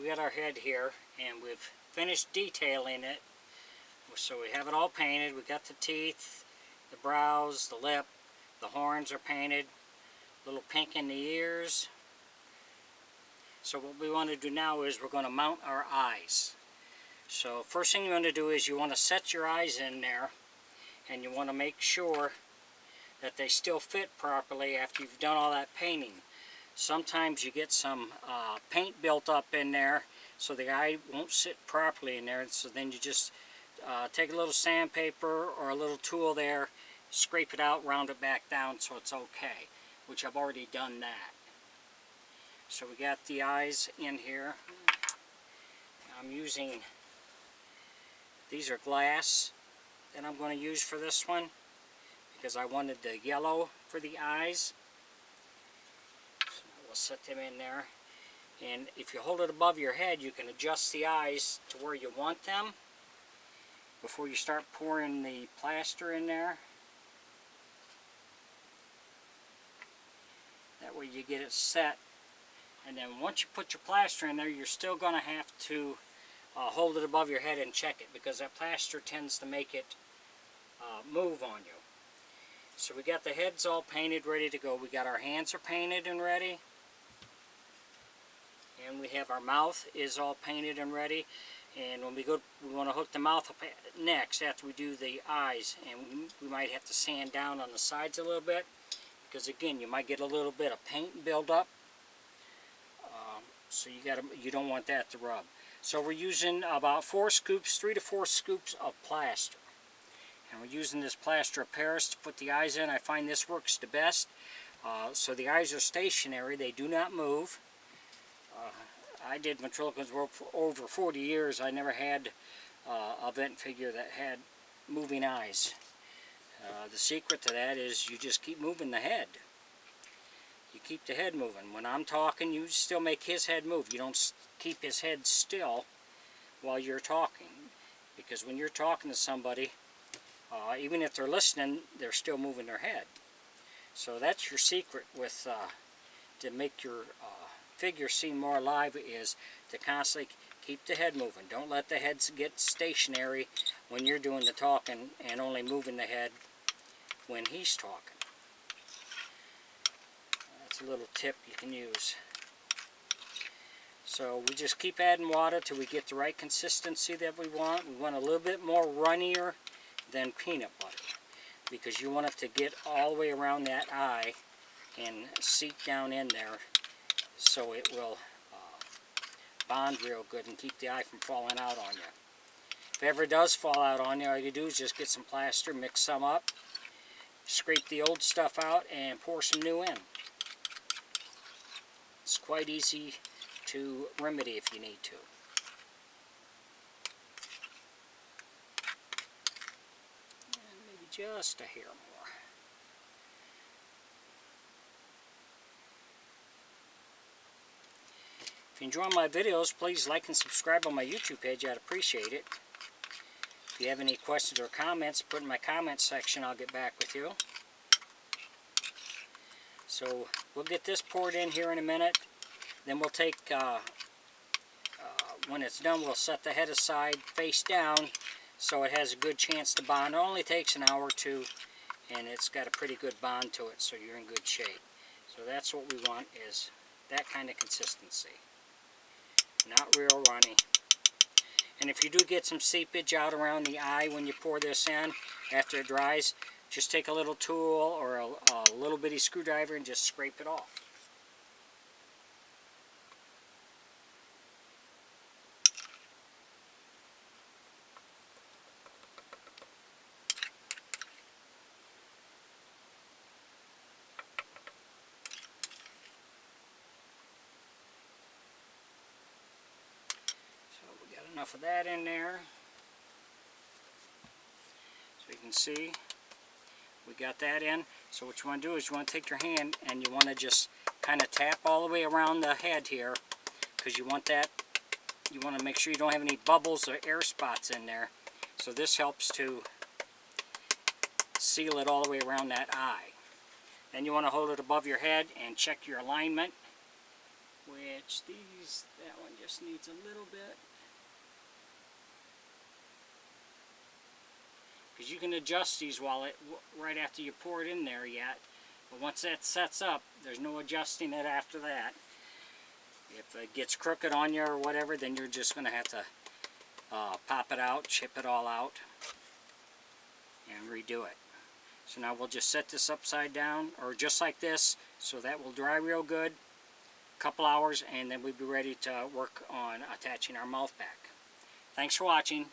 we got our head here, and we've finished detailing it. So we have it all painted. We got the teeth, the brows, the lip, the horns are painted, a little pink in the ears. So what we want to do now is we're going to mount our eyes. So first thing you want to do is you want to set your eyes in there, and you want to make sure that they still fit properly after you've done all that painting. Sometimes you get some paint built up in there, so the eye won't sit properly in there, and so then you just take a little sandpaper or a little tool there, scrape it out, round it back down so it's okay, which I've already done that. So we got the eyes in here. I'm using, these are glass that I'm going to use for this one, because I wanted the yellow for the eyes. So we'll set them in there. And if you hold it above your head, you can adjust the eyes to where you want them before you start pouring the plaster in there. That way you get it set. And then once you put your plaster in there, you're still going to have to hold it above your head and check it, because that plaster tends to make it move on you. So we got the heads all painted, ready to go. We got our hands are painted and ready. And we have our mouth is all painted and ready. And when we go, we want to hook the mouth up next after we do the eyes. And we might have to sand down on the sides a little bit, because again, you might get a little bit of paint build up. So you don't want that to rub. So we're using about 3 to 4 scoops of plaster. And we're using this plaster of Paris to put the eyes in. I find this works the best. So the eyes are stationary, they do not move. I did ventriloquist work for over 40 years. I never had a vent figure that had moving eyes. The secret to that is you just keep moving the head. You keep the head moving. When I'm talking, you still make his head move. You don't keep his head still while you're talking. Because when you're talking to somebody, even if they're listening, they're still moving their head. So that's your secret with to make your figure seem more alive, is to constantly keep the head moving. Don't let the heads get stationary when you're doing the talking, and only moving the head when he's talking. That's a little tip you can use. So we just keep adding water till we get the right consistency that we want. We want a little bit more runnier than peanut butter, because you want it to get all the way around that eye and seep down in there, so it will bond real good and keep the eye from falling out on you. If it ever does fall out on you, all you do is just get some plaster, mix some up, scrape the old stuff out, and pour some new in. It's quite easy to remedy if you need to. And maybe just a hair more. If you enjoy my videos, please like and subscribe on my YouTube page. I'd appreciate it. If you have any questions or comments, put in my comment section. I'll get back with you. So we'll get this poured in here in a minute. Then we'll take, when it's done, we'll set the head aside face down so it has a good chance to bond. It only takes an hour or two, and it's got a pretty good bond to it, so you're in good shape. So that's what we want, is that kind of consistency. Not real runny. And if you do get some seepage out around the eye when you pour this in, after it dries, just take a little tool or a little bitty screwdriver and just scrape it off. Enough of that in there. So you can see we got that in. So what you want to do is you want to take your hand and you want to just kind of tap all the way around the head here, because you want that, you want to make sure you don't have any bubbles or air spots in there. So this helps to seal it all the way around that eye. Then you want to hold it above your head and check your alignment with pitch. That one just needs a little bit. Because you can adjust these right after you pour it in there yet. But once that sets up, there's no adjusting it after that. If it gets crooked on you or whatever, then you're just going to have to pop it out, chip it all out, and redo it. So now we'll just set this upside down, or just like this, so that will dry real good. A couple hours, and then we'll be ready to work on attaching our mouth back. Thanks for watching.